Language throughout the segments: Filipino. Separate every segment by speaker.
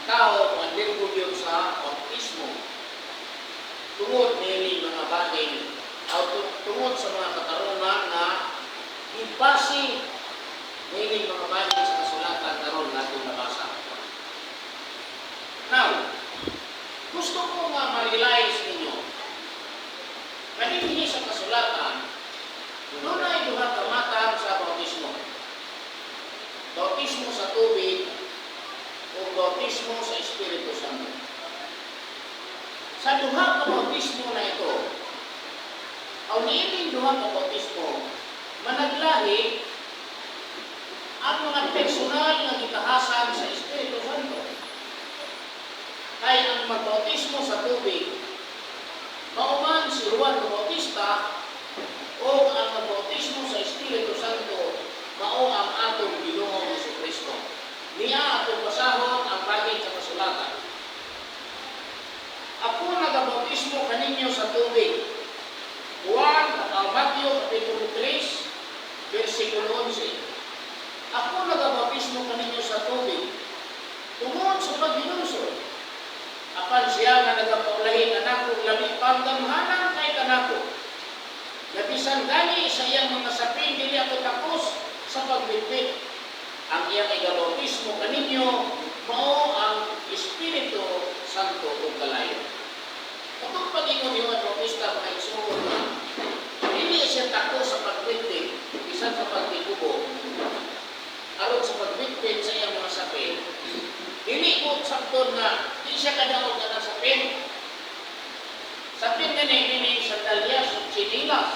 Speaker 1: tao kung andirgo yun sa bautismo. Tungod nili mga bagay, tungod sa mga katarungan na ibasi nili mga bagay sa kasulatan karon natin nabasa. Now, gusto ko nga ma-realize ninyo na hindi sa kasulatan doon ay duha ka matang sa bautismo. Bautismo sa tubig o bautismo sa Espiritu Santo. Sa duha ka bautismo na ito, ang niining duha ka bautismo, managlahi ang mga personal na gitahasan sa Espiritu Santo. Kaya ang magbautismo sa tubig, mauman si Juan Bautista, o ang magbautismo sa Espiritu Santo, mao ang atong Ginoong Jesucristo. Niya atong basahon ang bagay sa kasulatan. Ako nagabautismo kaninyo sa tubig. Matthew Kapitulo 3, versikulo 11. Ako nagabautismo kaninyo sa tubig. Tungod sa paghinusod. Apan siya nga nagapaulahin kanako labi panggamhanan kay kanako. Nabisan gani sa iyang mga saping dili ako tapos sa pagbitbit. Ang iyang igabautismo kaninyo mao ang Espiritu Santo ug kalayo. Katong pag-ingon ni Juan Bautista mga igsoon na dili siya tako sa pagbitbit bisan sa pagtikubo. Aron sa pagbitbit sa iyang mga saping, dili ko sakton na di siya kadaog na sapin. Sapin nga ni sandalyas o sinilas.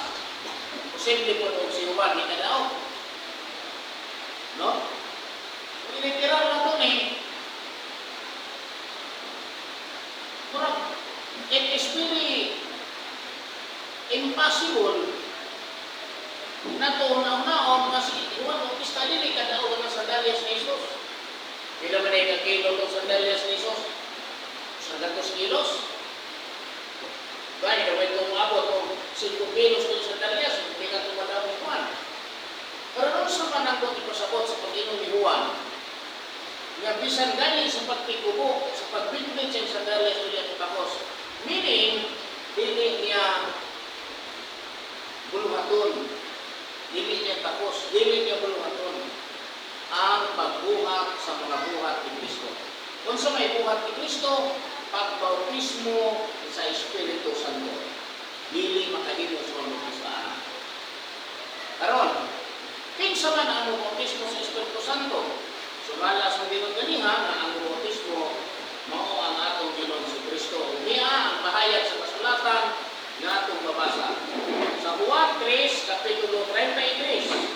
Speaker 1: Posible po o si Juan ni kadaog. No? Literal na ito it is very impossible na ito naon kasi Juan Bautista dili kadaog na sandalyas ni Jesus. Bila man ay kakilo ng sandalyas ni Jesus? 100 kilos? Bani na may tumabot o 5 kilos ng sandalyas, hindi ka tumadami ni Juan. Pero nung sa panangkot ipasabot sa pag-inom ni Juan, nga bisan gani sa pagtikubo, sa pagbitbit sa sandalyas ni Juan Tapos, meaning, dili niya buluhaton, dili niya tapos, dili niya buluhaton ang pagbuhat sa mga buhat ni Kristo. Kung sa may buhat ni Kristo, pagbautismo sa Espiritu Santo. Dili makahimo sa mga Kristaan. Karon, kinsa man ang bautismo sa Espiritu Santo? Sumala sa Ginoo ganiha na ang bautismo mao ang atong Ginoong Jesucristo. Niya ang bahayag sa kasulatan nga atong mabasa. Sa Juan 3, Kapitulo 33.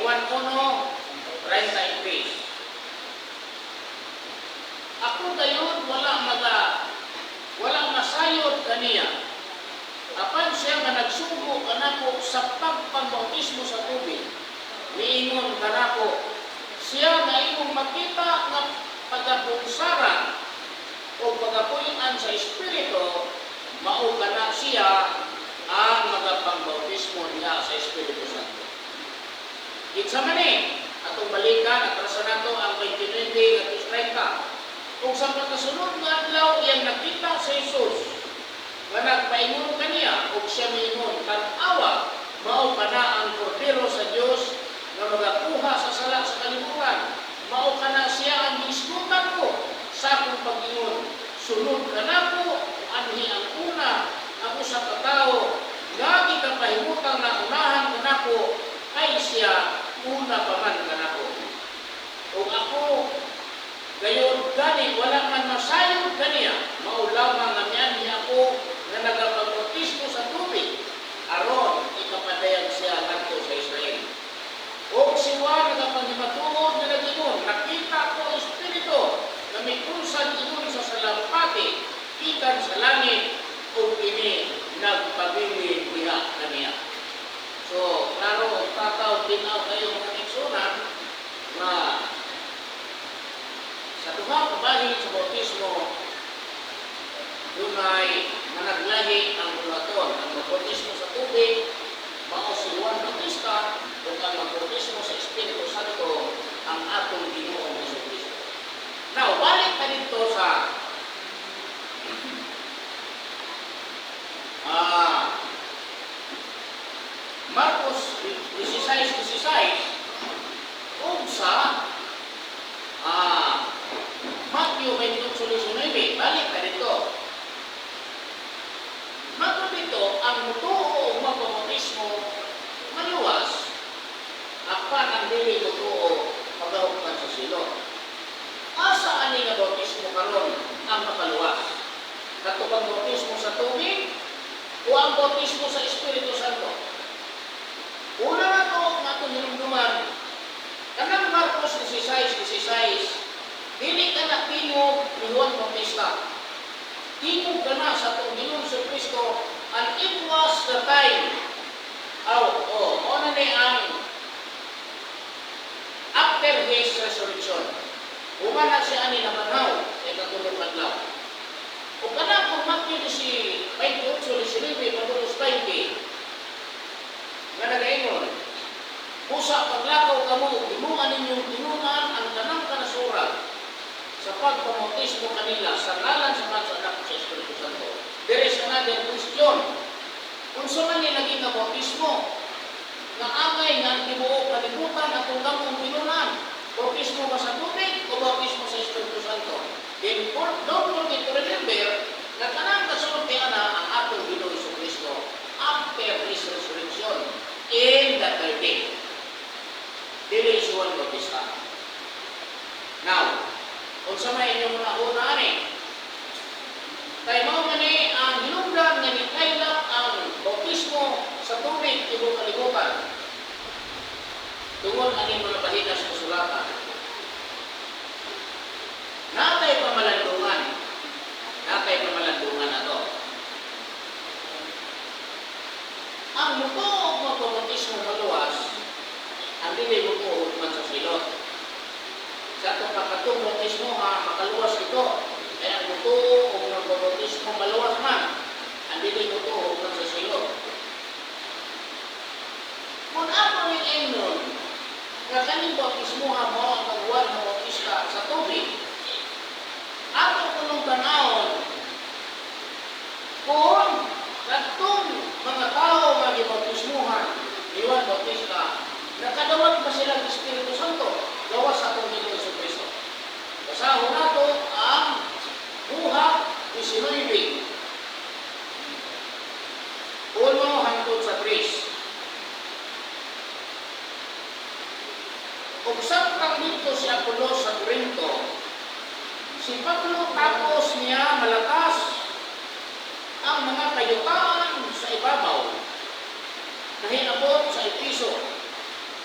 Speaker 1: Juan 1:33. Ako gayon wala masayod kaniya. Apan siya nga nagsugo kanako sa pagpambautismo sa tubig. Niingon kanako, siya nga imong makita nga pagapungsaran o pagapuy-an sa Espiritu, mao kana siya ang magapambautismo niya sa Espiritu Santo. Kitsa man atong balikan at rasa nato ang 29 at 30. Kung sa pagkasunod nga adlaw iyang nakita sa Jesus, nga nagpaingon kaniya o siya miingon, tan-awa, mao kana ang kordero sa Dios nga magakuha sa sala sa kalibutan. Mao kana siya ang isgutan ko sa akong pag-ingon. Sunod kanako, anhi ang una, ako sa katao, nga gikapahimutan na unahan kanako, ay siya una pa man kanako. O ako, gayon gani, wala man masayod kaniya, mao lamang nga mianhi ako nga nagapabautismo sa tubig, aron ikapadayag siya ngadto sa Israel. O si Juan nagapanghimatungod nga nag-ingon, nakita ko ang Espiritu na may krusad ingon sa salampati, ikan sa langit, o kini nagpabili diha kaniya. So, klaro, tataw, tinaw kayo mga iksunan na sa duha kabahin sa bautismo, dunay dito, ang mutuo o magpabautismo maluwas. Apan ang dili mutuo pagahukman sa silot. Asa ani nga bautismo karon ang makaluwas? Katubang bautismo sa tubig o ang bautismo sa Espiritu Santo? Una na ito, nga itong hinumduman, kanang Marcos 16:16, dili ka na tingog ni Juan Bautista. Tingog ka na sa itong Ginoong Kristo, and it was the time. Ano na ang after his resurrection. Human na siya ani namanaw, ay katulong adlaw. O kanang kung Matthew 28:19, Patulos 20, nga nagaingon, busa paglakaw kamo, himuan ninyong tinunan ang tanang kanasuran sa pagpamautismo kanila sa ngalan sa Ama, sa Anak, sa Espiritu Santo. There is another question. Unsa man ni lagi nga bautismo nga angay nga tibuok kalibutan at tunggamong tinunan? Bautismo ba sa tubig o bautismo sa Espiritu Santo? Then don't forget to remember na kanang kasunod kay ana ang atong Ginoong Kristo after his resurrection in the third day. Dili si Juan Bautista. Now, kung sa may inyong una ani, kay mao man ni ang hinungdan nga nikaylap ang bautismo sa tubig tibuok kalibutan. Tungod ani mga bahina sa kasulatan. Natay pamalandungan. Natay pamalandungan na to. Ang mutuo o bautismo maluwas, ang dili mutuo man sa silot. Sa itong kakatong bautismo makaluwas ito. Kaya ang mutuo o bautismo maluwas man, ang dili mutuo man sa silot. Kung ako ni Enon, nga kaning bautismo mo ang pagbuwan ng bautista sa tubig, ato kunong tanawon kung katong mga tao nga gibautismuhan ni Juan Bautista, nakadawat pa sila ng Espiritu Santo gawas sa atong Ginoong Kristo. Basahon nato ang buhat 19 uno hangtod sa 3. Kung sakang dito si Apolos sa Corinto, si Pablo tapos niya malakas ang mga kayutaan sa ibabaw na hinabot sa Episo,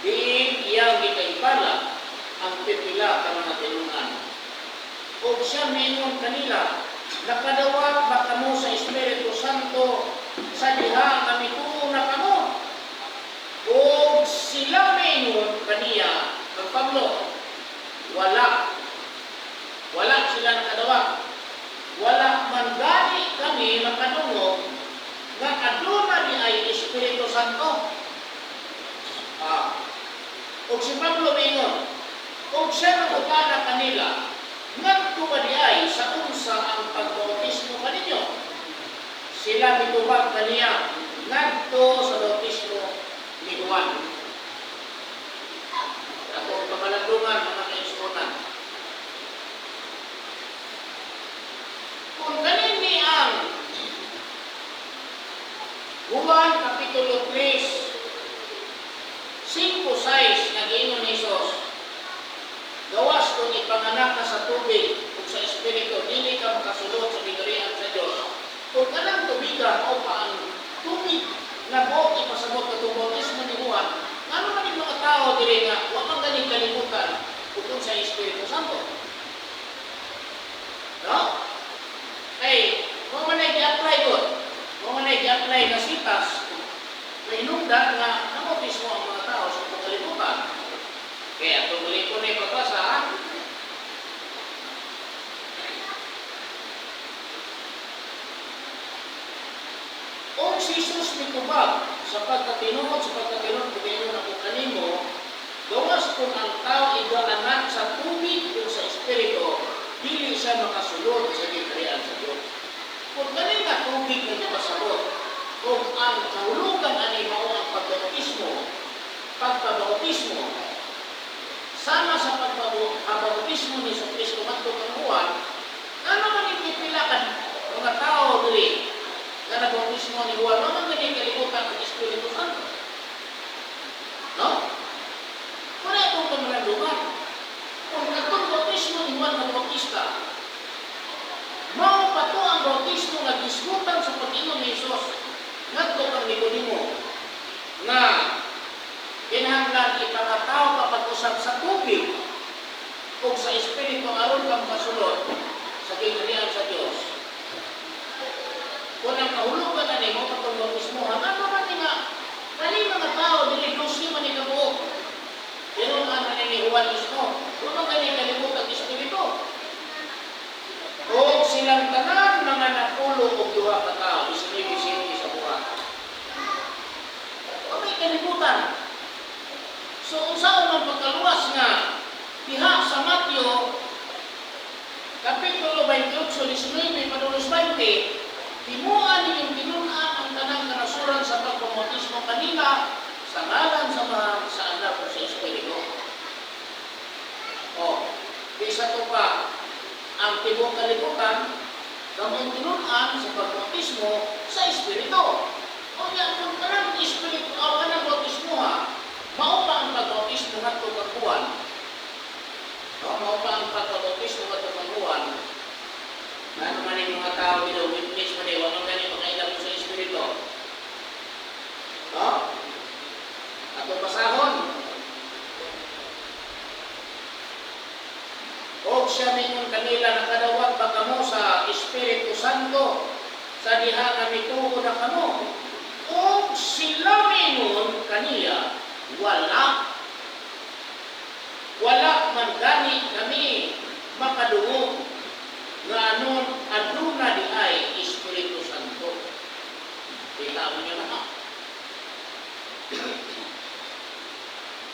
Speaker 1: diin iyang gikaibala ang pipila ka mga tinunan. O siya mingon kanila, nakadawat ba kamo sa Espiritu Santo sa diha kami tuo na kamo? O sila mingon kaniya ng Pablo, wala sila nakadawat. Wala man gani kami makadungog nga aduna ni ay Espiritu Santo. O si Pablo mingon, o siya nagutana kanila, ngadto ba di ay sa unsa ang pagbautismo kaninyo? Sila mitubag kaniya, ngadto sa bautismo ni Juan. Ako pamalandungan mga kaisunan. Kung kanini ang Juan Kapitulo 3, 5-6 na giingon ni Jesus, gawas kung ipanganak ka sa tubig o sa Espiritu, dili ka makasulot sa bigarian sa Diyos. Kung kanang tubigan o pa ang tubig na buot ipasabot katong bautismo ni Juan, ano man yung mga tao dili nga, huwag kang galing kalimutan kung sa Espiritu Santo. No? Ay, kung man ay i-apply doon, kung man ay i-apply na sitas, may inungdan nga namautismo ang mga tao sa pagkalimutan. Kaya tuloy ko na ipapasa, o si Jesus mitubag sa pagkatinuod, pagkatinuod ako kanimo, gawas kung ang tao igaanak sa tubig o sa Espiritu, dili siya makasulod sa gitarian sa Diyos. Kung galing na tubig na pasabot, kung ang kahulugan ani mao ang pagpabautismo, sama sa pagpabautismo ni Kristo ngadto kang Juan, ano man ipipilakan mga tao diri nga nabautismo ni Juan no? ipakataw kapag usap sa tubig o sa Espiritu aron kang kasulod sa kingharian sa Dios. Kung ang kahulugan na nimo kapag bautismo, ano man nga, kani mga tao, dili dosyo man ikabuok. Pero ang naninihuan mismo, kung ang kani kalimutan Espiritu. O silang tanan mga napulo o duha ka tao, isini-isini sa buhat. O may kalimutan. So, unsaon man pagkaluwas nga, diha sa Mateo, Kapitulo 28, 19, padulos 20, timuan ninyong tinunaan ang tanang kanasuran sa pagpamautismo kanila sa ngalan sa Mahal, sa Anak o sa Espiritu. O, isa to pa, ang tibong kalibutan, kamong tinunaan sa pagpamautismo sa Espiritu. O yan, kung kanang Espiritu, o kanang bautismo ha, maupa ang pagpamautismo at pagkakuan. Maupa ang pagpamautismo at pagkakuan. Ano man yung mga tao dito, witness man yung anong ganyan makailang sa Espiritu. No? Atong pasahon. O siya mingon kanila nakadawat ba kamo sa Espiritu Santo sa diha nga mituo na kamo. O sila mingon kaniya, wala man gani kami makadungog nga anon aduna di ay Espiritu Santo. Kita mo niya na.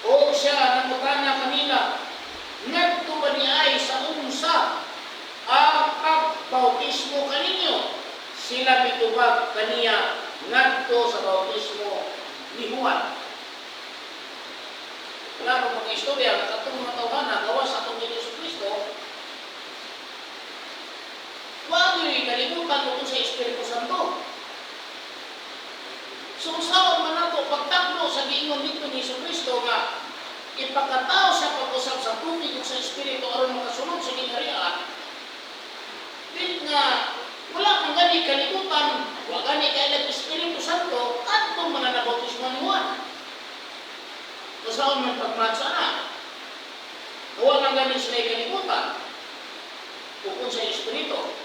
Speaker 1: O siya nangutana kanila, ngadto ba di ay sa unsa ang pagbautismo kaninyo? Sila mitubag kaniya ngadto sa bautismo ni Juan. Klaro mga istorya, katong mga tawhana, gawas sa atong Yesu Kristo, wag yung kalimutan ko sa Espiritu Santo. So, saan man nato pagtakbo sa giingon dito ni Yesu Kristo nga ipakatao sa pag-usap sa tubig o sa Espiritu aron makasunod sa kingharian, din nga wala kang gani kalimutan, wala gani kailang Espiritu Santo at itong mga nabautismo ni Juan. So, saan man pagmatsa na, wala kang gani sila kalimutan kung sa Espiritu.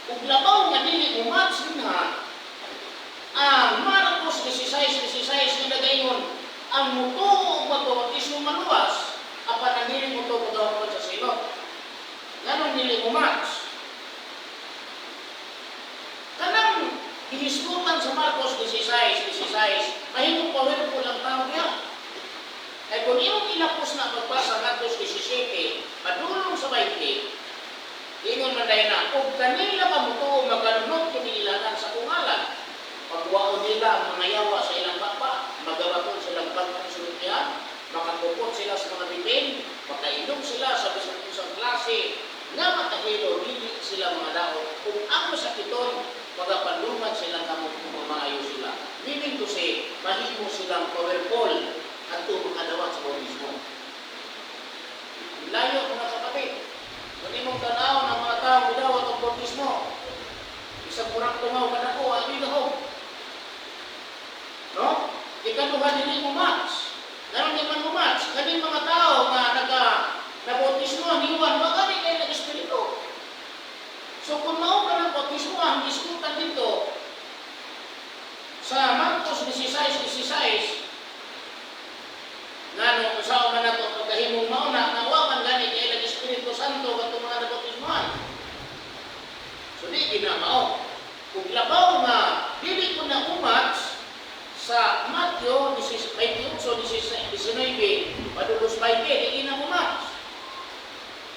Speaker 1: Kung labaw nga dili umats nga ang Marcos 16:16 na gayon ang mutuo magbautismo maluwas apan ang dili mutuo pagawon sa silot. Ganon dili umats. Kanang gihisgutan sa Marcos 16:16 mahimong pawero po lang tao niya. Ay kung iyong ilapos na pagbasa Marcos 17 padulong sa 20, ingon man dahil na, kung kanila ka mutuo magalunod kinilanan sa kungalan, pagwaon nila ang mga yawa sa ilang bapa, magawaton silang bangkang sulutyan, makatupot sila sa mga bipin, makainom sila sa bisang isang klase, nga matahilo, hindi sila mga daon. Kung ang masakiton, magapanluman silang kamot kung maayo sila. Meaning to say, mahimo silang powerful at tumakadawat sa bautismo. Layo mga kapatid. Kung imong tanaw ng mga tao gudawat ang bautismo, isang kurang tumaw ka na ko, ano yung no? Ikaduha din mo match. Ganon din man mo match. Kaning mga tao nga nabautismo, hiwan, baka di kayo nag-espiritu. So kung mao ka ng bautismo, ang diskutan dito sa Marcos 16:16, nga nung usaw man nato pagkahimong mauna, nawaman gani kayo nag-Espiritu Santo katong mga nabautismohan. So di ginamao. Kung labaw nga, dili ko na umats sa Mateo 28:19, padulos 20, di na umats.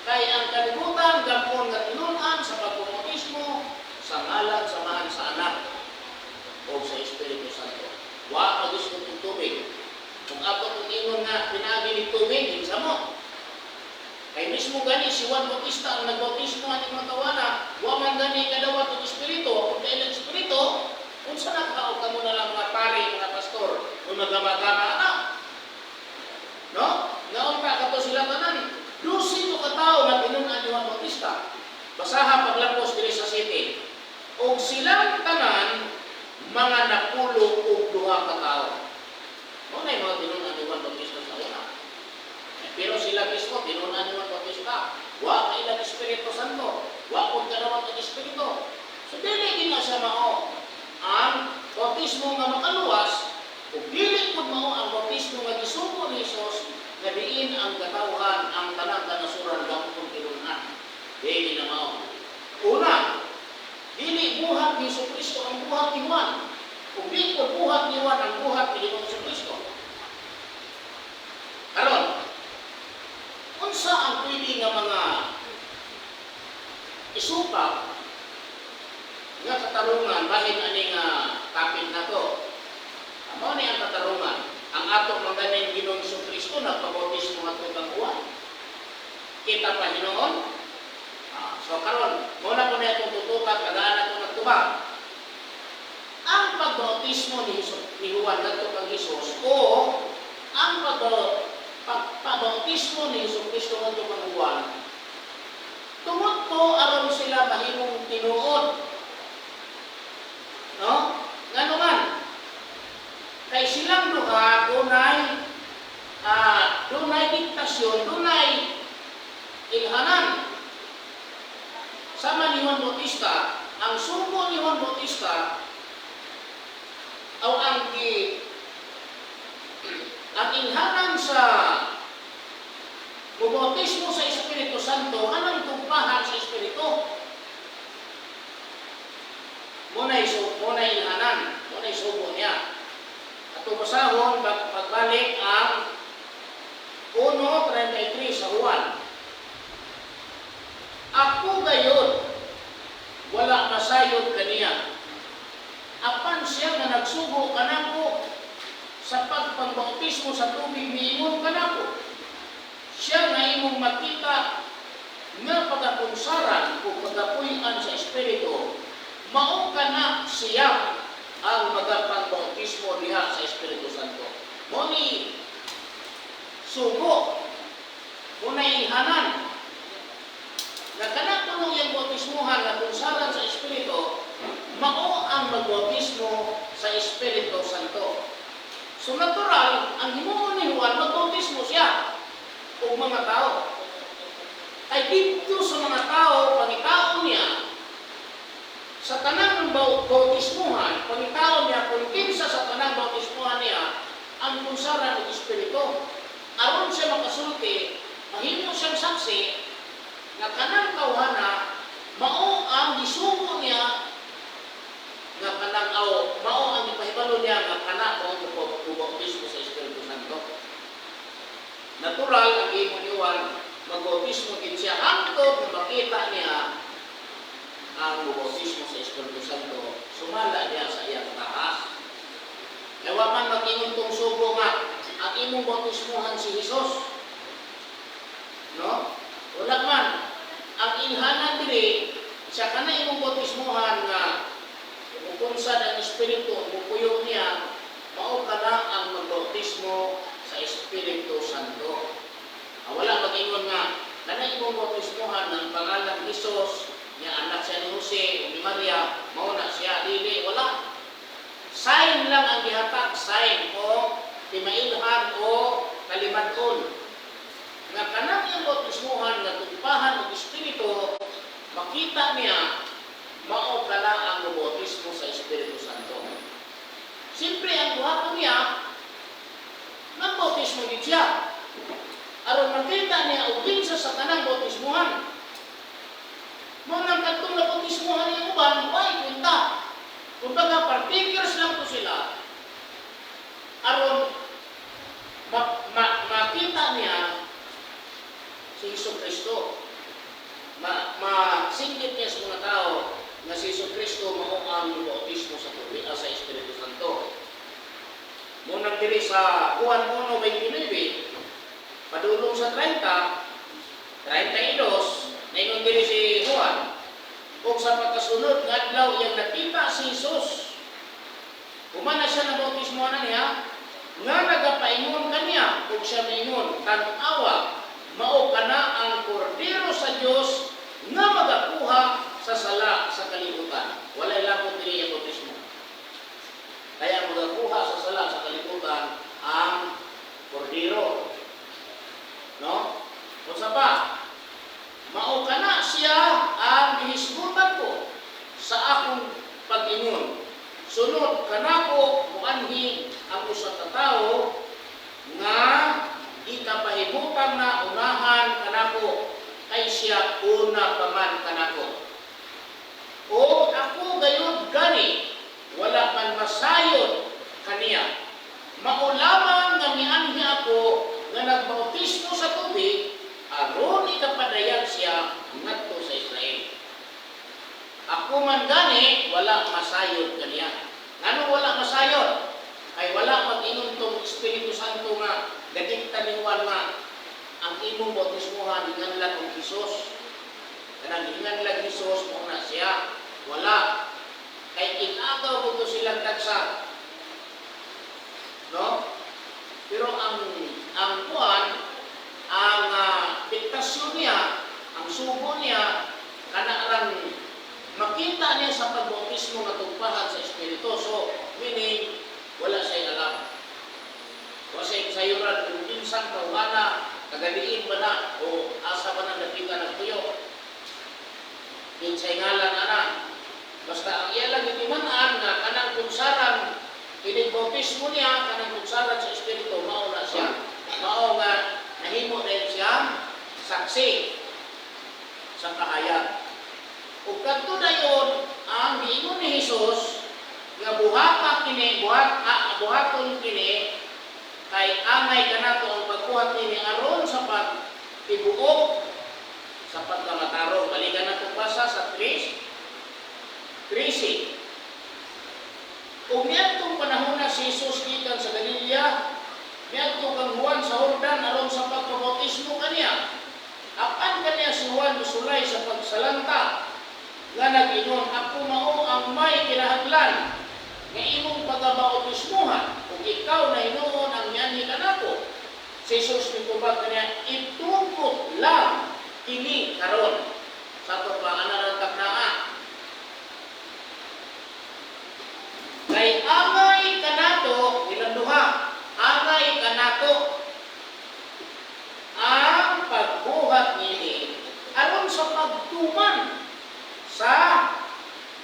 Speaker 1: Kaya ang kalibutan, gapon nga tinunan sa pagpamautismo, sa ngalan, samahan sa Anak, o sa Espiritu Santo. Wa agis ko itong tubig. Kung ako kung ingon nga, pinagi ni tubig, hinsa mo. Kaya mismo gani, si Juan Bautista, ang nagbautismo ang mga tawana, wa man gani kadawat ng Espiritu, kung kailang Espiritu, kung saan nakakaw ka mo na lang mga pari, mga pastor, kung nagama-gama na. No? Ngaon pa kato sila tanan. Lusin mo katao na tinunan ni Juan Bautista. Basaha paglapos diri sa city. O silang tanan, mga napulo o duha ka tao. Muna yung mga tinunan ni Juan Bautista sa una. Pero sila mismo, tinunan ni Juan Bautista, wa kay ilang Espiritu Santo, wa kung kanawag ang Espiritu. So, dili din na siya mao ang bautismo nga makaluwas, kung dili po mao ang bautismo nga gisugo ni Jesus, na diin ang katawhan, ang tanang kanasuran ng kung tinunan. Dili na mao. Una, dili buhat ni Jesucristo ang buhat ni Juan. Kung di ko buhat ni Juan ang buhat ni Jesucristo. Karon, unsa ang pwede nga mga isupak nga katarungan bahin ani nga topic na to. Amo ni ang katarungan. Ang ato maganing Ginoong Jesucristo nagpabautismo ngadto kang Juan. Kita pa Ginoon. So karon, muna ko na itong tutukan kagaan ato nagtubag. Ang pagbautismo ni Juan ngadto kang Jesus o ang pagbautismo ni Jesucristo ngadto kang Juan, tungod ko aron sila mahimong tinuod. No? Ngano man? Kay silang duha dunay diktasyon, dunay ilhanan. Sama ni Juan Bautista, ang sugo ni Juan Bautista o ang ilhanan sa bautismo sa Espiritu Santo, anong tumpahan sa Espiritu? Muna'y ilhanan, muna'y sugo niya. At tumasahon, pagbalik ang 1:33 sa Juan. Ako gayon, wala masayod kaniya. Apan siya nga nagsugo kanako sa pagpambautismo sa tubig niingon kanako. Siya nga imong makita nga pagapunsaran o pagapuy-an sa Espiritu, mao kana siya ang magapambautismo diha sa Espiritu Santo. Muni sugo, muna'y ihanan, na kanako yung bautismuhan na punsaran sa Espiritu, mao ang magbautismo sa Espiritu Santo. So natural, ang himuon ni Juan, magbautismo siya o mga tao. Ay dito sa mga tao, pangitao niya, sa tanang bautismuhan, pangitao niya, kung kinsa sa tanang bautismuhan niya, ang punsaran ng Espiritu. Aron siya makasulti, mahimo siyang saksi, na kanang tawhana, mao ang gisugo niya, nga kanang mao ang ipahibalo niya, nga kanang bautismo sa Espiritu Santo. Natural, ang imo ni Juan, mag-bautismo din siya, hangtod na makita niya ang bautismo sa Espiritu Santo, sumala niya sa iyang tahas. Kaya man mag-ingon tong sugo nga, ang imong bautismuhan si Jesus. No? Wala man. Ang ilhanan diri, siya ka na imong bautismuhan nga kumukunsa ng Espiritu, mupuyo niya, mao ka na ang magbautismo sa Espiritu Santo. Wala mag-ingon nga, na imong bautismuhan ng pangalan ni Jesus, niya anak siya ni Jose o ni Maria, mao na siya, dili, wala. Sign lang ang gihatag, sign o timailhan o kalimadon. Nga kanang iyang bautismuhan nga tumpahan ng Espiritu, makita niya, mao kala ang bautismo sa Espiritu Santo. Siyempre, ang buhaton niya, nagbautismo din siya. Aron makita niya o kinsa sa kanang bautismuhan. Mga katong nabautismuhan niya uban, why kwenta? Kumbaga, partakers lang po sila. Aron makita niya si Jesucristo. Masingkit niya sa mga tao na si Jesucristo mao ang bautismo sa tubig sa Espiritu Santo. Munang diri sa Juan 1:29, padulong sa 32, naingon diri si Juan, kung sa pagkasunod nga adlaw yang nakita si Jesus, kumana siya na bautismuhan niya, nga nagapaingon kaniya, kung siya maingon, tan-awa, mao kana ang kordero sa Dios nga magakuha sa sala sa kalibutan. Walay labot diri ang bautismo. Kaya magakuha sa sala sa kalibutan ang sunod kanako muanhi ang usa ka tawo nga ikapahimutan na unahan kanako kay siya una pa man kanako. O ako gayud gani wala man masayon kaniya. Mao lamang nga mianhi ako nga nagbautismo sa tubig aron ikapadayag siya ngadto sa Israel. Ako man gani wala masayon kaniya. Ngano wala masayon? Ay wala mag-ingon tong Espiritu Santo nga gadikta ni Juan nga ang imong bautismohan hinganlan og Hesus. Kanang hinganlan Hesus mo na siya. Wala. Kay inagaw ko to silang tagsa. No? Pero ang Juan, ang diktasyon niya, ang subo niya, kanarang makita niya sa pagbautismo na tugpahan sa Espiritu. So, meaning, wala siya alam. Wala siya sayuran, kung pinsang kauhana, kagadiin ba na, o asa ba na nakita ng tuyo. Pinsay ngalan na. Basta ang iyalang itimanaan nga kanang kunsaran, inibautismo niya, kanang kunsaran sa Espiritu, mao na siya. Mao nga, nahimo rin siya, saksi sa kahayag. Ug kadto dayon ang giingon ni Hesus nga buhaton kini kay angay kanato ang pagbuhat nini aron sa pagtibuok sa pagkamatarong. Balikan nato basa sa 13. Ug niadtong panahon na si Hesus gikan sa Galilea, niadto kang Juan sa Jordan aron sa pagpabautismo kaniya. Apan kaniya si Juan musulay sa pagsalanta nga nag-ingon, ako mao ang may kinahanglan nga imong pagabautismuhan ug ikaw na hinuon ang mianhi kanako. Si Jesus mitubag kaniya, itungkot lang kini karon sa ato pangalan ng taknaa. Kay angay kanato ilang duha, angay kanato ang pagbuhat nini aron sa pagtuman sa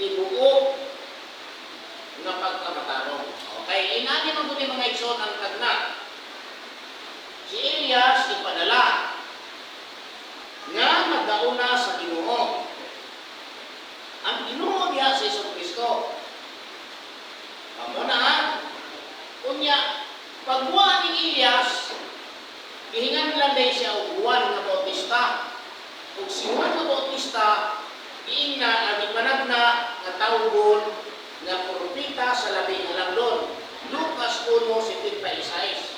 Speaker 1: tibuok nga pagkamatarong. Okay, inani man gud mga igsoon ang tagna. Si Elias ipadala nga magdauna sa Ginoo. Ang Ginoo diha si Jesucristo. Kamuna, unya pagbuhat ni Elias, gihingan lang siya og Juan nga Bautista. Ug si Juan nga Bautista giingna ang ipanagna nga tawgon nga propeta sa labing halangdon. Lucas 1:76.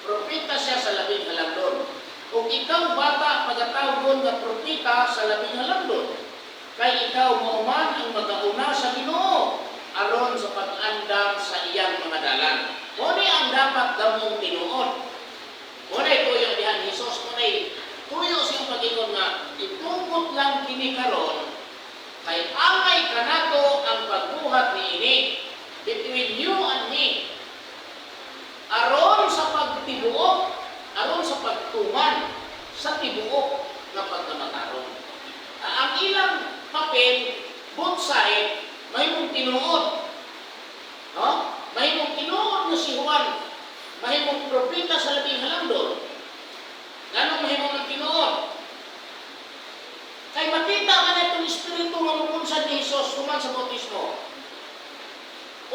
Speaker 1: Propeta siya sa labing halangdon. Ug ikaw bata pagatawgon nga propeta sa labing halangdon, kay ikaw mao man ang magauna sa Ginoo aron sa pag-andam sa iyang mga dalan. Muni ang dapat damong tinuod. Muni tuyo dihan Hesus, muni tuyo siyang pag-ingon nga itungkot lang kini karon kay angay kanato ang pagbuhat niini between you and me aron sa pagtibuok, aron sa pagtuman sa tibuok nga pagkamatarong. Ang ilang papel, both side, mahimong tinuod. No? Mahimong tinuod na si Juan, mahimong propeta sa labing halangdon. Ganong mahimong ng tinuod? Kay makita man itong Espiritu nga mupunsan ni Jesus kuman sa bautismo.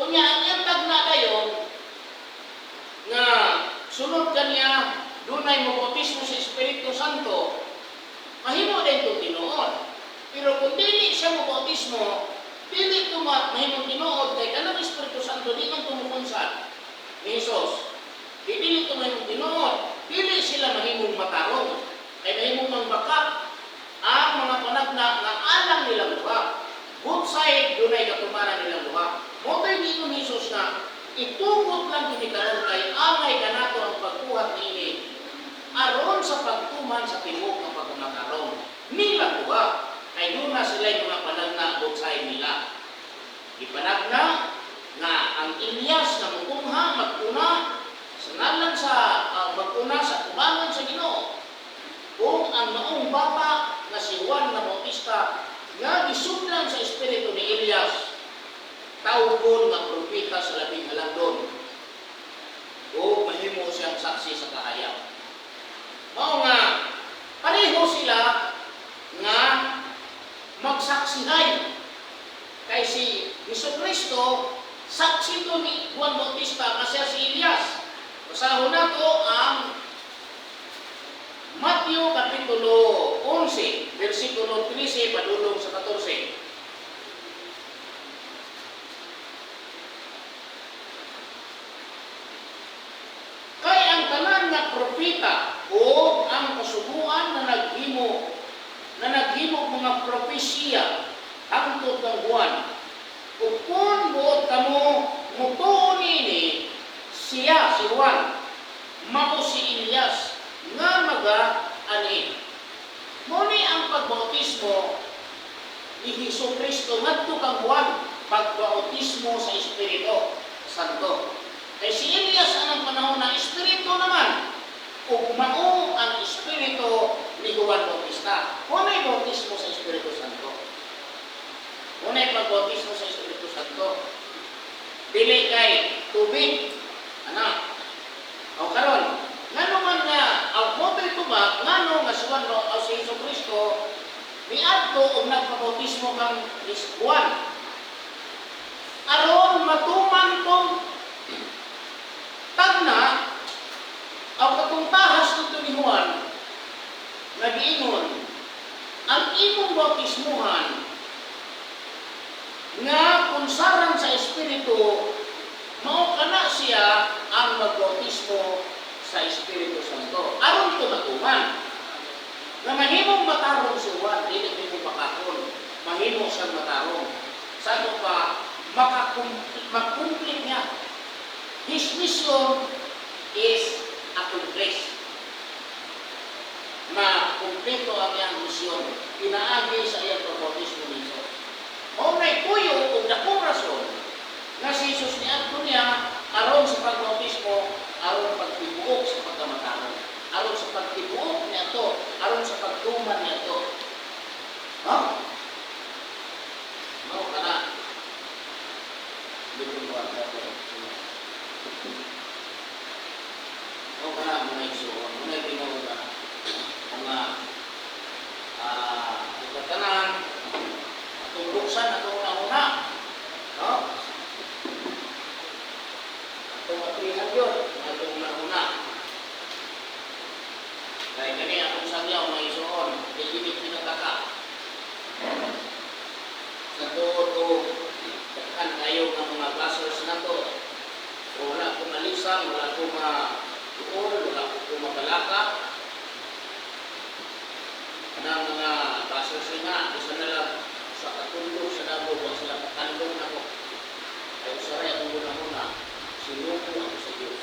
Speaker 1: Unya, ang yantag na dayon nga sunod kaniya dunay mo bautismo sa Espiritu Santo, mahimo din itong tinuod. Pero kung dili siya mo bautismo, dili ito mahimong tinuod kay kanang Espiritu Santo di man tumupunsan ni Jesus. Dili ito mahimong tinuod, dili sila mahimong matarong, kay mahimong mangbakak ang mga panagna nga alang nilang duha. Both side dunay katumaran nilang duha. Motoy giingon ni Jesus na itungkot lang kini karon kay angay kanato ang pagbuhat niini aron sa pagtuman sa tibuok nga pagkamatarong nila duha. Kay doon na sila yung mga panagna both side nila. Ipanagna nga ang Elias na mukungha magpuna sa ngalan sa magpuna sa tubangan sa Ginoo. Kung ang maong bata na si Juan na Bautista nga gisudlan sa espiritu ni Elias tawgon nga propeta sa labing halangdon o mahimo siyang saksi sa kahayag. Mao nga pareho sila nga magsaksihay kay si Jesucristo saksi to ni Juan Bautista kasi si Elias. Basahon nato ang Matthew Kapitulo 11, versikulo 13 padulong sa 14. Kay ang tanan nga propeta o ang kasubuan na naghimo mga propesya hangtod kang Juan. Ug kung buot kamo mutuon ini siya si Juan mao si Elias nga maga-ani. Muni ang pagbautismo ni Jesucristo ngadto kang Juan, pagbautismo sa Espiritu Santo. Kay si Elias anang panahon na Espiritu naman, ug mao ang Espiritu ni Juan Bautista. Muna'y bautismo sa Espiritu Santo. Muna'y pagbautismo sa Espiritu Santo. Dili kay tubig, anak. O karon, ngano man nga ang moto'y tubag, ngano nga si Juan o si Jesucristo miadto og nagpabautismo kang Juan. Aron matuman tong tagna ang katungtahas nito ni Juan nag-iingon ang imong bautismuhan nga kunsaran sa Espiritu mao kana siya ang magbautismo sa Espiritu Santo. Aron ito matuman na mahimong matarong si Juan, dili mo makakon, mahimo siyang matarong. Sa ito pa, makumplit niya. His mission is accomplished. Makumpleto ang iyang misyon. Pinaagi sa iyang pagbautismo nito. O may puyo o dakong rason na si Jesus ni Antonia aron sa pagbautismo, aron pagtibuok sa pagkamatarong. Aron sa pagtibuok niya to, aron sa pagtuman niya to. Ha? Mao kana. Dito ba ako? Mao kana mo isuon, mo na tinuod na. Mga ikatanan atong buksan atong una. No? Atong atrihan yun, atong una. Kaya kani atong sagyaw may isuon, dilimit pinagkaka. Sa tuod o kan kayo ng mga classers na to, wala ko malisang, wala ko ma-uol, wala ko mabalaka. Kanang mga classers nga, isa na lang sa katulog sa dabo, huwag sila katandong na ko. Ay usaray ang muna-muna, sinuko ako sa Diyos.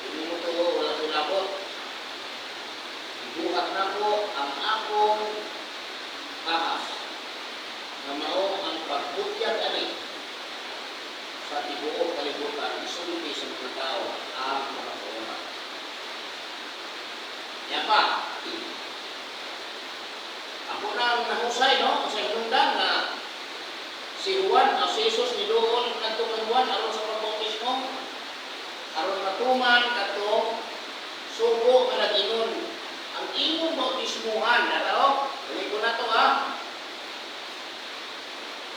Speaker 1: Hindi mo to, wala ko labot. Ibuhat na ko ang akong ahas na mao ang pagbutyag ani sa tibuok kalibutan isulti sa mga tao ang mga corona. Yan pa. Ako na ang nahusay, no? Sa hinungdan na si Juan, o si Jesus ni Doon, katong Juan, aron sa pagbautismo, aron matuman, katong sugo nga nag-ingon. Ang imong bautismuhan, naraw, balik ko na to ha.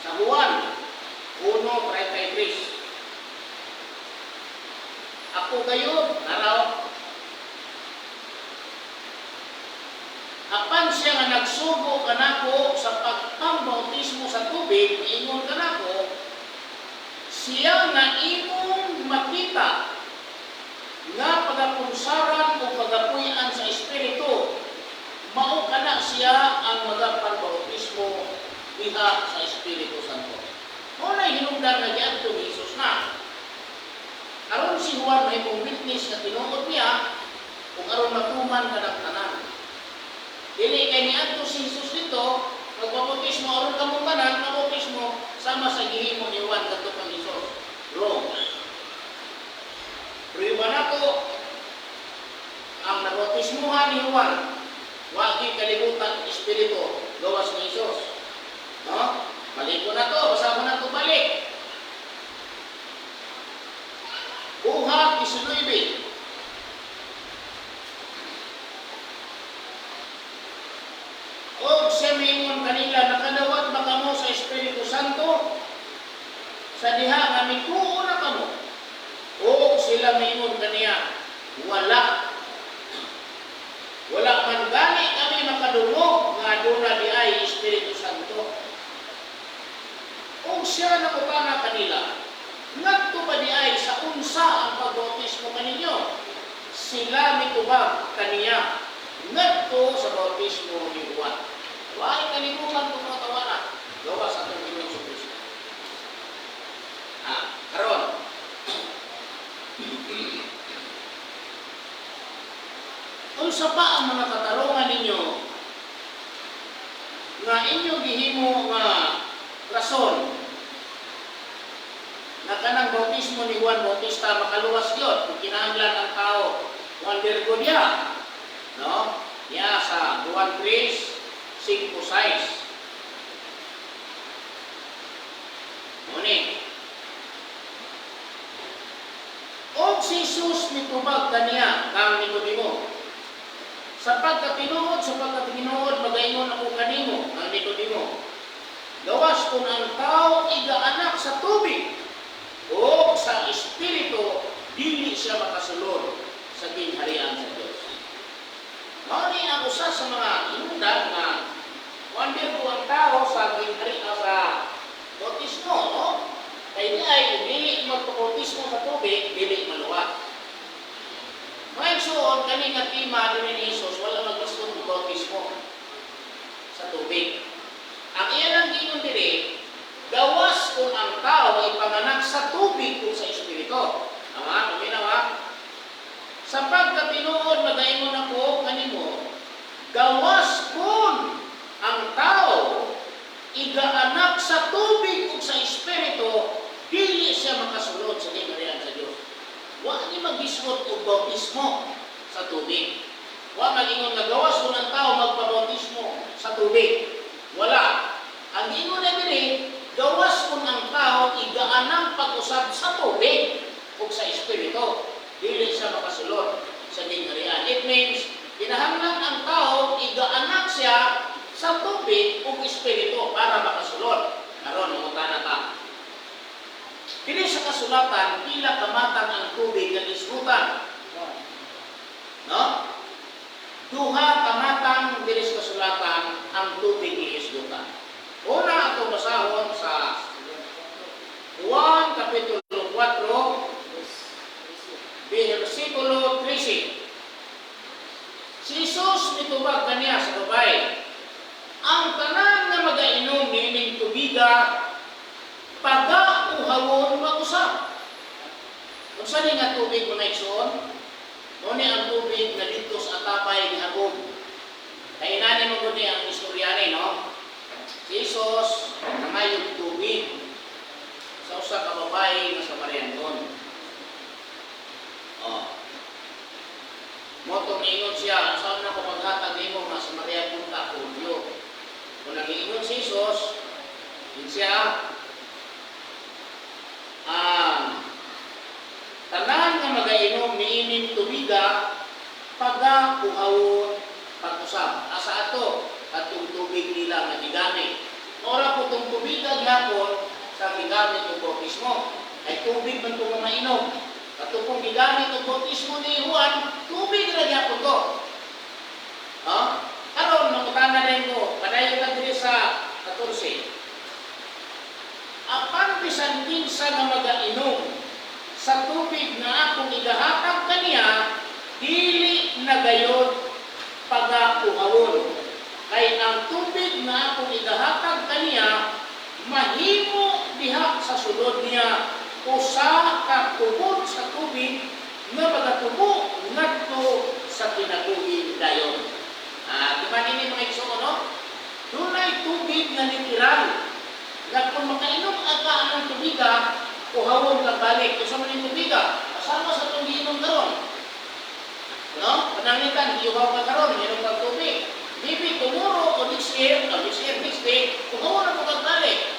Speaker 1: Sa Juan 1:33. Ako gayon, naraw, apan siya nga nagsugo kanako sa pagpambautismo sa tubig, ingon kanako, siya nga imong makita nga pagapunsaran o pagapuy-an sa Espiritu, mao kana siya ang magapambautismo diha sa Espiritu Santo. Mao na hinungdan nga giadto ni Jesus na. Aron si Juan may witness na tinuod niya kung aron matuman kanang tanan. Dili kay niadto si Jesus dito, magbautismo aron kamo tanan, magbautismo sama sa gihimo ni Juan kadto kang Jesus. Wrong. Pero nato ang nabautismuhan ni Juan, wa gyud kalibutan espiritu gawas ni Jesus. No? Balik ko na to, basa mo na to balik. Buhat 19. O siya mingon kanila, nakadawat ba kamo sa Espiritu Santo? Sa diha nga mituo na kamo. O sila mingon kaniya, wala. Wala man gani kami makadungog nga doon di ay Espiritu Santo. O siya nakutana kanila, ngadto ba di ay sa unsa ang pagbautismo kaninyo? Sila mitubag kaniya, ngadto sa bautismo ni Juan. Wala kalimutan kung mga tawanan. Gawa sa atong Panginoon Kristo. Karon. Unsa pa ang mga katarungan ninyo nga inyo gihimo nga rason na kanang bautismo ni Juan Bautista makaluwas yun kung kinahanglan ang tao undergo niya, no? Niya sa Juan 3:5-6. Muni. O si Jesus mitubag kaniya kang Nicodemo. Sapagkat tinuod magaingon ako kanimo, ang Nicodemo. Gawas kung ang tao igaanak sa tubig o sa Espiritu, dili siya makasulod sa ginharian sa Diyos. Mani ang usa sa mga inundan na wonder ko ang tao sa ginharian sa bautismo, no? Kaya di ay dili magpabautismo sa tubig, dili maluwat. Ngayon suon, kani nga tima din ni Jesus, wala magustong bautismo sa tubig. Ang iyan ang gingon diri, gawas kung ang tao ay panganak sa tubig o sa Espiritu. Tama? Kuminawa? Sapagkat tinuod magaingon ako kanimo, gawas kung ang tao igaanak sa tubig o sa Espiritu, dili siya makasulod sa ginharian sa Dios. Wa ni magisgot og bautismo sa tubig. Wa magingon nga gawas kung ang tao magpabautismo sa tubig. Wala. Ang ingon na diri, gawas kung ang tao igaanak pag-usab sa tubig o sa Espiritu, dili siya makasulod sa ginharian. It means kinahanglan ang tao igaanak siya sa tubig o Espiritu para makasulod. Karon mangutana ta. Dili sa kasulatan, pila kamatang ang tubig nga isgutan. No? Duha kamatang dili sa kasulatan ang tubig nga isgutan. Una ato basahon sa Juan Kapitulo 4, versikulo 13. Si Jesus mitubag kaniya sa babay, ang tanan nga magainom niining tubiga pagauhawon mag-usab. Kung saan nga tubig mo na igsoon, muna ang tubig na dito sa atapay ni Hagod. Kaya inani mo guni ang istoryane, no? Si Jesus nangayon tubig sa usa ka babae nga Samarianon. Motong ingon siya, saan na ko maghatag nimo nga Samarianon ka kulyo. Kung nag-iingon si Jesus, din siya, tanan nga magainom niining tubiga pagauhawon pag-usab. Asa ato atong tubig nila nga gigamit. Ora po itong tubig gihapon sa gigamit ng bautismo. Ay tubig man ito mainom. Ato pong gigamit ng bautismo ni Juan, tubig na gihapon to. Karon mangutana rin ko, padayon ka diri sa 14. Apan bisan kinsa nga magainom sa tubig na akong igahatag kaniya, dili na gayon pagauhawon. Kay ang tubig na akong igahatag kaniya, mahimo diha sa sulod niya usa ka tubod sa tubig nga magatubo ngadto sa kinabuhi dayon. Diba ini mga igsoon, no? Dunay tubig nga literal na kung makainom ka ng tubiga, uhawon ka balik. Kung sa maning tubiga, kasama sa itong giinom karon. No? Panangitan, iuhaw ka karon, inom ka tubig. Maybe tomorrow o next year, next day, uhawon na po ka balik.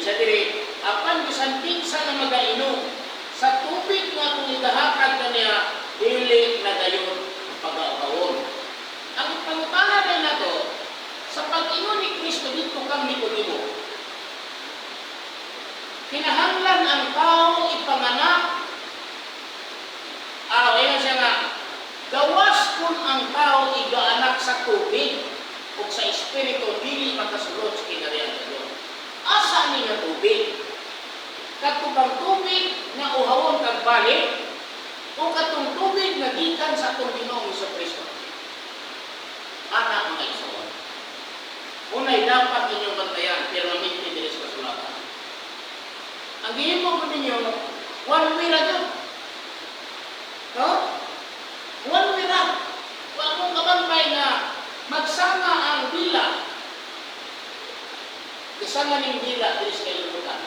Speaker 1: siya diri, apan bisan kinsa na magainom sa tubig nga kung idahakad kaniya, dili na dayon pag-aawon. Ang pangutanan rin na to, sa pag-ingon ni Kristo dito kang Nicodemo, kinahanglan ang tao ipanganak, ayan siya nga, gawas kung ang tao igaanak sa tubig o sa espiritu, dili makasulod sa kinariyan sa Diyos. Asa ni nga tubig? Katubang tubig na uhawon kag balik o katong tubig na gikan sa atong Ginoong Jesucristo. Anak mga igsoon. Unay dapat inyong bantayan, pero maminti dili sa kasulatan. Ang gihimo ko ninyo, one way ra yun. No? One way ra. Huwag mong kabantay na magsama ang dila. Isama ng dila, dili sa kalimutan.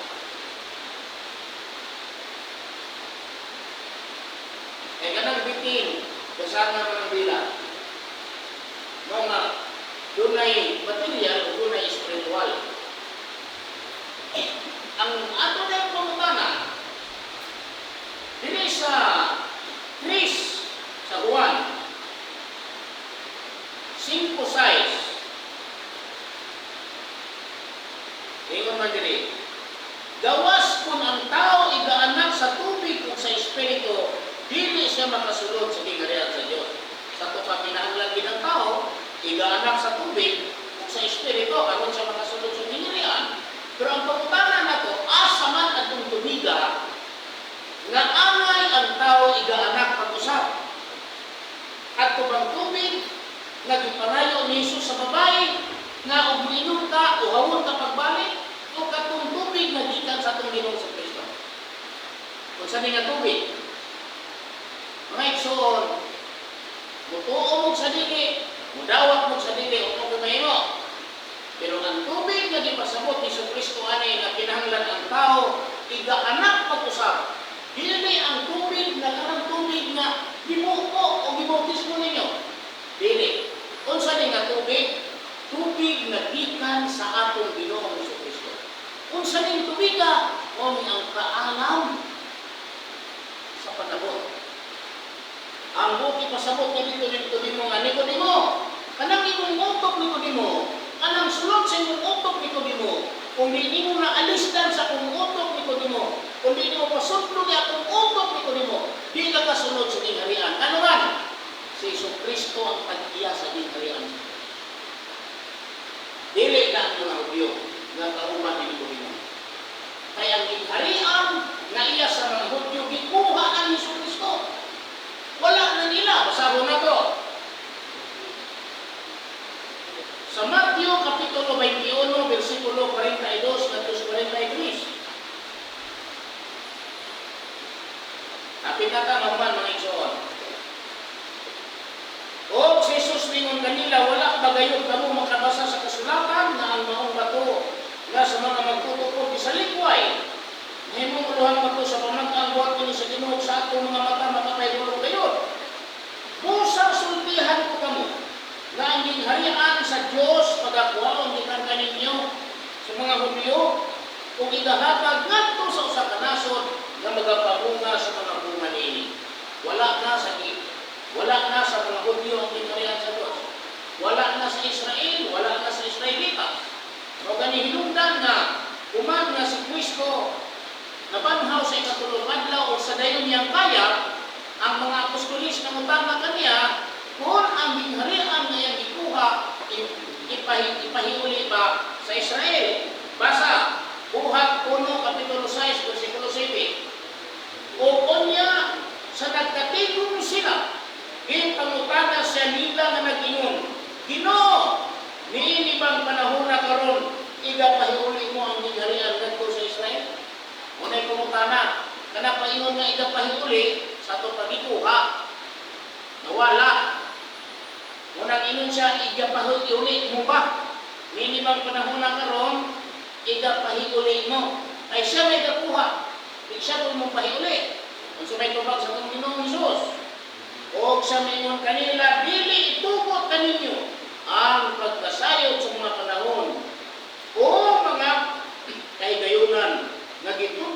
Speaker 1: Eh, kanang bitin, kasama mo ng dila. Mga dunay material o dunay spiritual. Ang ato na yung pamutanan, dili sa Chris, sa Juan, 5:6. Ingon man diri, gawas kung ang tao igaanak sa tubig o sa espiritu, dili siya makasulod sa kinariyan sa Diyos. Sa tupa kinahanglan din ang tao, igaanak sa tubig o sa espiritu, aron siya makasulod sa kinariyan. Pero ang pangutanan na to, asa man atong tubiga, nga angay ang tao igaanak pag-usap. At kubang tubig, nagipanayo ni Jesus sa babae, nga uminom ka o hawon ka pagbalik, o katong tubig na gikan sa atong Ginoong Jesucristo. Kung saan nga tubig, mga igsoon, mutuo mo sa dili, mudawat mo sa dili, o kumain mo. Pero ang tubig na gipasabot ni Jesucristo ani na kinahanglan ang tao, igaanak pag-usap. Dili ang tubig na karang tubig na gimuko o gibautismo ninyo. Dili. Kung saan nga tubig? Tubig na gikan sa atong Ginoong Jesucristo. Kung saan yung tubiga, o ang kaalam sa panahon. Ang buki pasabot na dito Nicodemo nga, Nicodemo, kanang imong utok Nicodemo, kanang sulod sa imong utok Nicodemo, kung di mo na alisdan sa akong utok Nicodemo, kung di mo pasutlo ni akong utok Nicodemo, di ka kasunod sa dingharian. Ano man? Si Jesucristo ang tag-iya sa dingharian. Dili na ang mga Hudyo nga kauban ni Nicodemo. Kaya ang dingharian nga iya sa mga Hudyo, gikuha ang Jesucristo. Wala na nila. Basahon na to. Sa Matthew Kapitulo 21, versikulo 42 at 43. Kapitata naman mga igsoon. O si Jesus mingon kanila, wala bagayod kamo makabasa sa kasulatan na ang maong bato nga sa mga magtutukod sa likway. Himong uluhan bato sa pamangkang buhat kini sa Ginoo sa atong mga mata makapaygulo kayo. Busa sultihan ko kamo na ang gingharian sa Dios pagakuhaon gikan kaninyo sa mga Hudyo kung igahatag ngadto sa usa ka nasod nga magapabunga sa mga bunga niini. Wala na sa mga Hudyo ang gingharian sa Dios. Wala na sa Israel, wala na sa Israelita. O gani hinungdan na human nga si Kristo nabanhaw sa ikatulong adlaw o sa dayon niyang kaya, ang mga apostolis na mutama kaniya, kung ang gingharian na iyang ikuha, ipahiuli ba sa Israel? Basa, Buhat 1, Kapitulo 6, versikulo 7. O unya, sa nagkatigong sila, gintangutana siya nila na nag-ingon, Ginoo, niini bang panahon na karon, igapahiuli mo ang gingharian ngadto sa Israel? Unay pumutana, kana paingon nga igapahiuli sa ato pagikuha, nawala. Unang inon siya, igapahiuli mo ba? Nini bang panahon na karon, igapahiuli mo. Ay siya may gakuha, di siya kung mong pahiuli. Kung siya may tubag sa itong Ginoong Hesus, o sa mingon kanila, dili itugot kaninyo ang pagkasayod sa mga panahon o mga kahigayon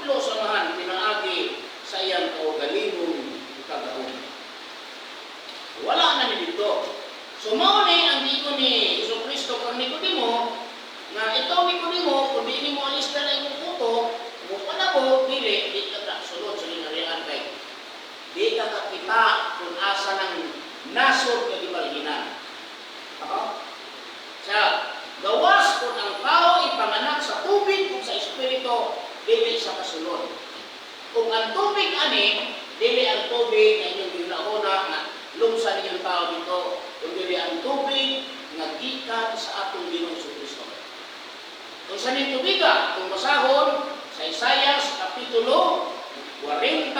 Speaker 1: pudlo samahan pinaagi sa iyang kaugalingong kagahon. Wala na ni dito. So mao ni ang giingon ni Jesucristo kang Nicodemo nga ikaw Nicodemo kung di mo alista na imong puto, mo panabo dili di ka sulod sa linarian kay di ka kakita kung asa ng nasod nga gibalhinan. Sa gawas kung ang tao ipanganak sa tubig kung sa espiritu dili sa kasulod. Kung ang tubig ani dili ang tubig na inyong ginahuna nga lumsa ninyong tao dito, kung dili ang tubig nga gikan sa atong Ginoong Kristo. Kung sa ning tubiga, kung masahon sa Isaias kapitulo 40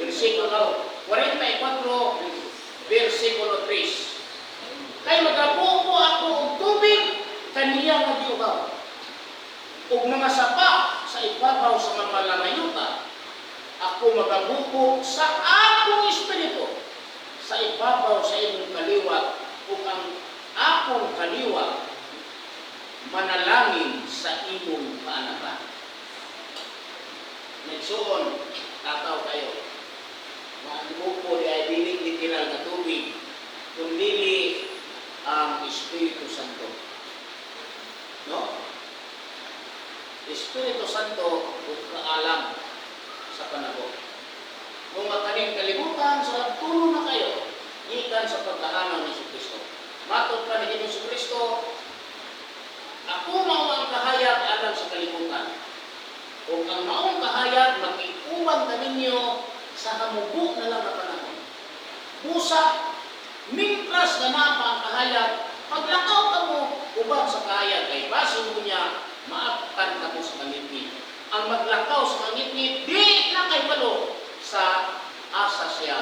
Speaker 1: versikulo 44 versikulo 3. Kay magabuo ako og tubig kaniya nga giubaw. Ug mga sapa sa ibabaw sa mga malamayuta, ako magabuo sa akong espiritu sa ibabaw sa imong kaliwat ug ang akong kaliwat manalangin sa imong kaanakan. Nagsuon, tataw kayo. Ang buko di ay dili literal na tubig, kundi ang Espiritu Santo. No? Espiritu Santo ug kaalam sa panahon. Kung makaning kalibutan, sa tulo na kayo, gikan sa pagkahanaw ni Kristo. Matod pa ni Kristo, ako mao ang kahayag alang sa kalibutan. Kung ang maong kahayag, mag-iuwang ka ninyo sa hamubo na lang na panahon. Busa, mintras na pa ang kahayag, paglakaw ka mo, ubang sa kahayag, kay baso mo niya, maaptan ka mo sa mangitnit. Ang maglakaw sa mangitnit, di na kay palo sa asa siya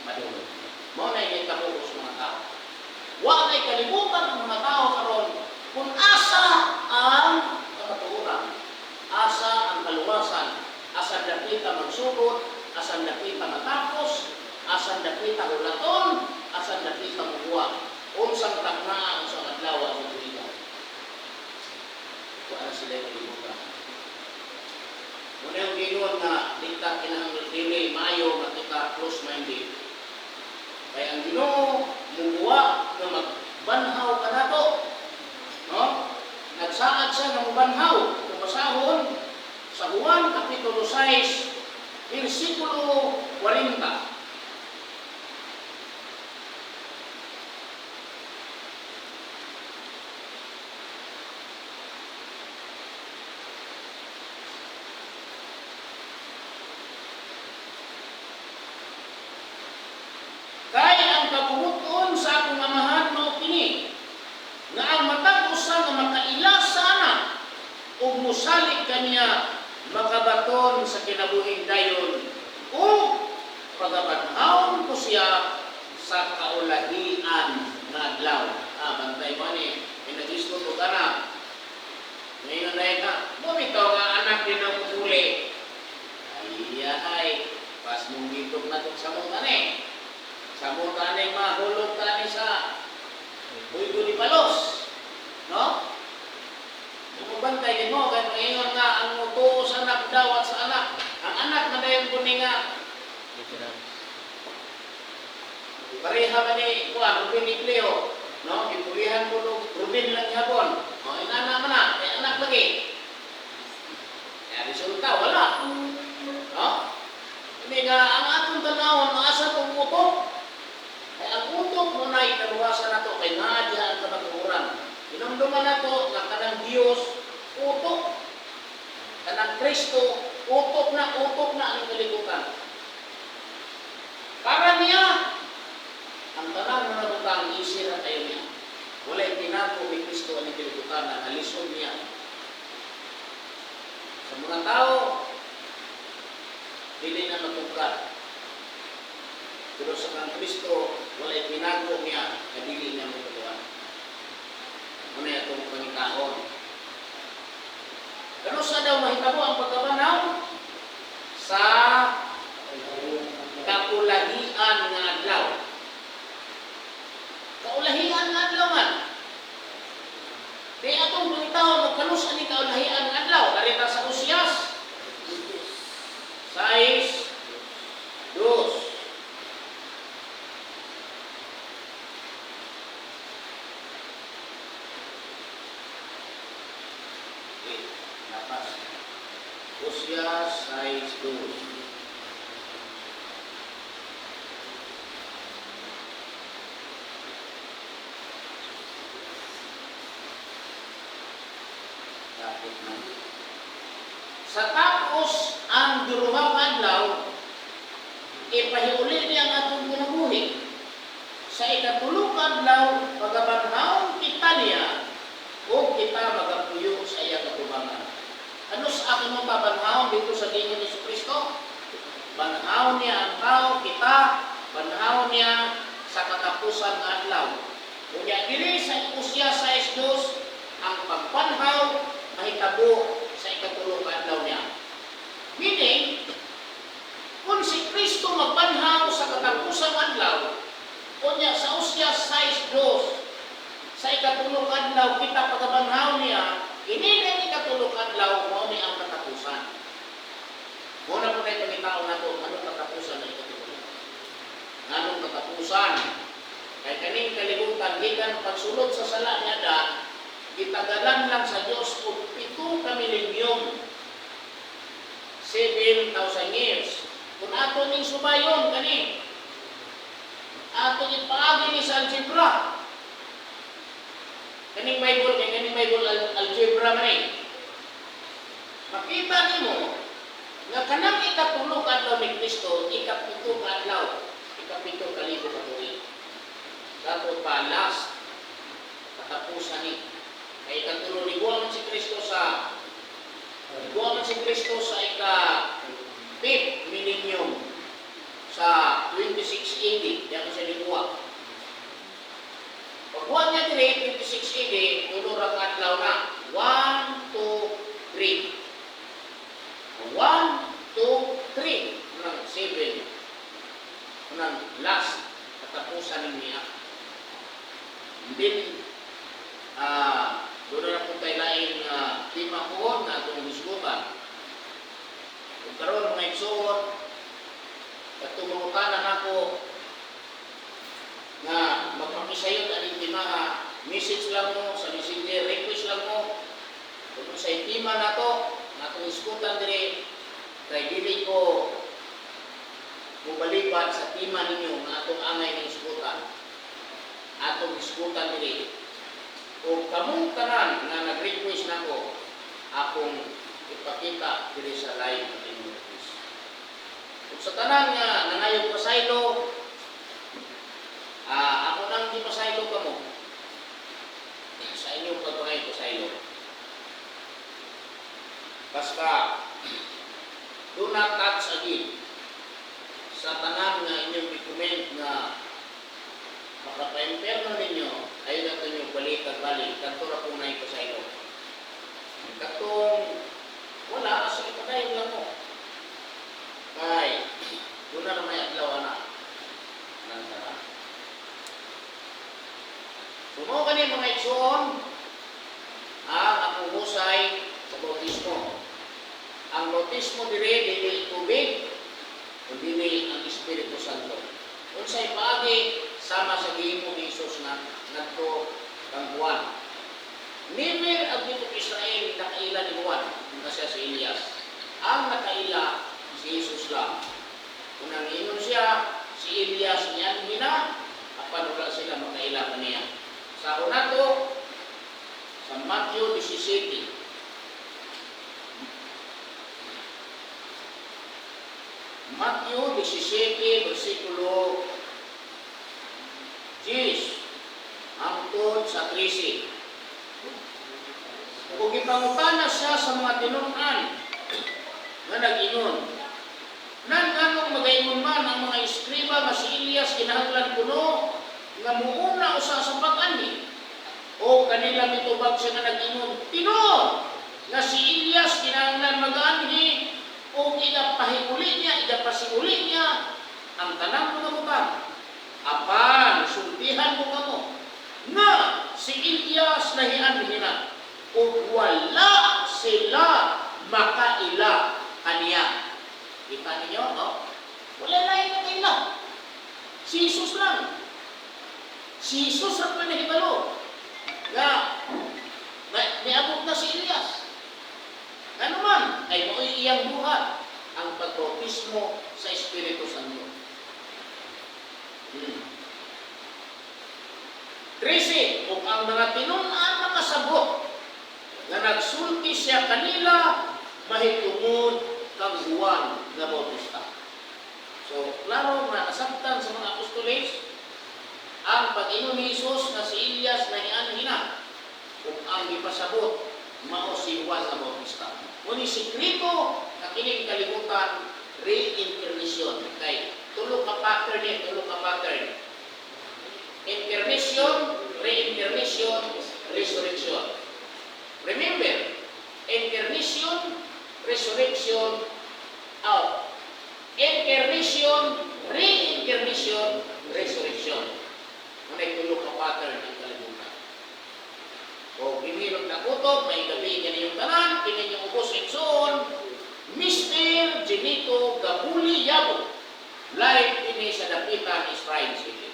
Speaker 1: madulog. Mao na yung kabuos mga tao. Wa na'y kalibutan ng mga tao karon kung asa ang kamatuoran, asa ang kaluwasan, asa dakita magsugod, asa dakita matapos, asa dakita hulaton, asa dakita mubuwa. Unsang taknaa unsang adlaw ang tuigan. Wala sila kalibutan. Muna yung ginuon na dikta kinahanglan dili maayo nga kita close-minded. Kaya ang Ginoo mubuwa nga magbanhaw kanato. No? Nagsaad siya nga mubanhaw kung basahon sa Juan kapitulo 6 versikulo 40. Kabubuton sa akong amahan mao kini nga ang matag usa nga makaila sa anak ug musalig kaniya makabaton sa kinabuhing dayon ug pagabanhawon ko siya sa kaulahian nga adlaw. Bantay mo ni pinagisto ko kana ngayon na ka bumitaw nga anak din ang muli ay pas mong gitok na ito sa mga sa mga mahulog tani sa buigo ni Palos. No? Bumabantay din mo, kaya pangingon nga, ang mutuo sa anak dawat sa anak. Ang anak na dayon kuning nga. Pareha ba ni Ruben ni Cleo? No? Ipulihan ko no, Ruben lang hapon. O, inana man na, may anak lagi. Kaya resulta, wala. No? Hindi nga, ang atong tanawon, maasa itong utok. Ay ang utok mo na italuwasan na ito kay nadya ang kamatuhuran. Inumduman na ito na kanang Diyos, utok. Kanang Kristo, utok na ang kalibutan. Para niya, ang tanang mga butang isira tayo niya. Wala'y tinago ni Kristo ang kalibutan na nalisod niya. Sa mga tao, hindi na matugkat. Pero sa kang Kristo, wala'y pinago niya, kadili niya mo katuan. Muna itong pangitaon. Ano sa daw mahitabo ang pagkabanaw? Sa kaulahian nga adlaw. Kaulahian nga adlaw man. Di atong anus ani kaulahian nga adlaw karita sa Usyas 6:2. Lapas. Usyas 6:2. Sa tapos ang duruhang adlaw, ipahiuli niya ang atong kinabuhi. Sa ikatulong adlaw, pagabanhaw kita niya, o kita magapuyo sa iya katubangan. Ano sa akin mong babanhaw dito sa Ginoo ni Kristo? Banhaw niya ang tao, kita, banhaw niya sa katapusan ng adlaw. Kunya dili sa Usyas 6:2, ang pagbanhaw mahitabo sa ikatulong adlaw niya. Meaning, kung si Kristo magbanhaw sa katapusan adlaw, kunya sa Usyas 6:2, sa ikatulong adlaw kita pagabanhaw niya, ini ikatulong adlaw mo ni ang katapusan. Muna po tayo pangitao na ito, anong katapusan na ikatulong? Anong katapusan? Kaya kaning kalibutan, gikan pagsulod sa sala niya da, itagalan lang sa Diyos o 7 millennium, 7,000 years. Kung ato ning subayon kani, ato ning paagi ni sa algebra. Kaning Bible algebra man eh. Makita nimo nga kanang ikatulong adlaw ni Kristo, ikapito ka adlaw, ikapito ka libo ka tuig. Dapat pa last katapusan ni. Kaya ikatulong libuan man si Kristo sa ika-5th millennium sa 26 AD, yan siya libuan. Pagbuhan niya dire 26 AD, tulo ra ka adlaw na. 1, 2, 3. 1, 2, 3. Unang 7. Unang last katapusan niya. Then doon na po tayo laing lima puhon na itong hisgutan. Kung karoon mga igsuot, at tumungutanan ako na magpapisayot at intimaha, message lang mo, sa messenger, request lang mo, kung sa intima na to, na itong hisgutan dire, kaya dili ko mubalipat sa tima ninyo na itong angay ng hisgutan. Atong hisgutan dire. Kung kamong tanan na nag-request na ko, akong ipakita diri sa live ng inyong Diyos. Kung sa tanan nga nangayong pasaylo, ako nang di pasaylo ka mo. Sa inyong pagpangay pasaylo. Basta, do not touch again. Sa tanan nga inyong i-comment na makapa-imperno ninyo, ayaw na ito nyo balik. Kantora kong naipasaylo. Katong wala, kasi ipadayon lang mo. Kay, doon na may adlaw na. Nantara. Sumo ka niya mga igsoon, ang akong husay sa bautismo. Ang bautismo dire, dili tubig, o dili ang Espiritu Santo. Kung sa'y paagi, sama sa gihimo ni Jesus na nagto kang Juan. Never ang dito Israel nakaila ni Juan, na siya si Elias. Ang nakaila si Jesus lang. Kung nanginom siya, si Elias niyan hina, apan wala sila makaila kaniya. Sa una to, sa Matthew 17. Matthew 17, versikulo 10 hangtod sa 13. Kung ipangutana siya sa mga tinunan na nag-inon, nan anong mag-inon man ang mga iskriba nga si Elias kinahanglan kuno nga muuna usa sa pag-ani o kanila mitubag siya nga nag-inon, tinuod nga si Elias kinahanglan mag-anhi o igapahiguli niya, igapasiuli niya ang tanang mga bukan. Apan, sultihan mo kamo na si Elias nahian hina o wala sila makaila kaniya. Kita ninyo, no? Wala lain na kaila. Si Jesus lang. Si Jesus ang manahibalo. Niabot na si Elias. Ano man, ay mo'y iyang buhat ang pagbautismo sa Espiritu Santo. 13, kung ang mga tinunan makasabot na nagsulti siya kanila, mahitungod kang Juan na Bautista. So, klaro na nasabtan sa mga apostoles ang Panginoon Jesus na si Elias na hianhina kung ang ipasabot mao si Juan na Bautista. Kung sikrito na kining kalibutan, reincarnation. Kay tulog ka pattern. Incarnation, reincarnation, resurrection. Remember, incarnation, resurrection, out. Incarnation, reincarnation, resurrection. Manay tulog ka pattern ng kalibutan. O ginilog na kutob, may gabi ganyan yung tanan, kinin yung ubos iksoon, Mr. Genito Gabuli Yabo, live ini sa dapitan is Friday.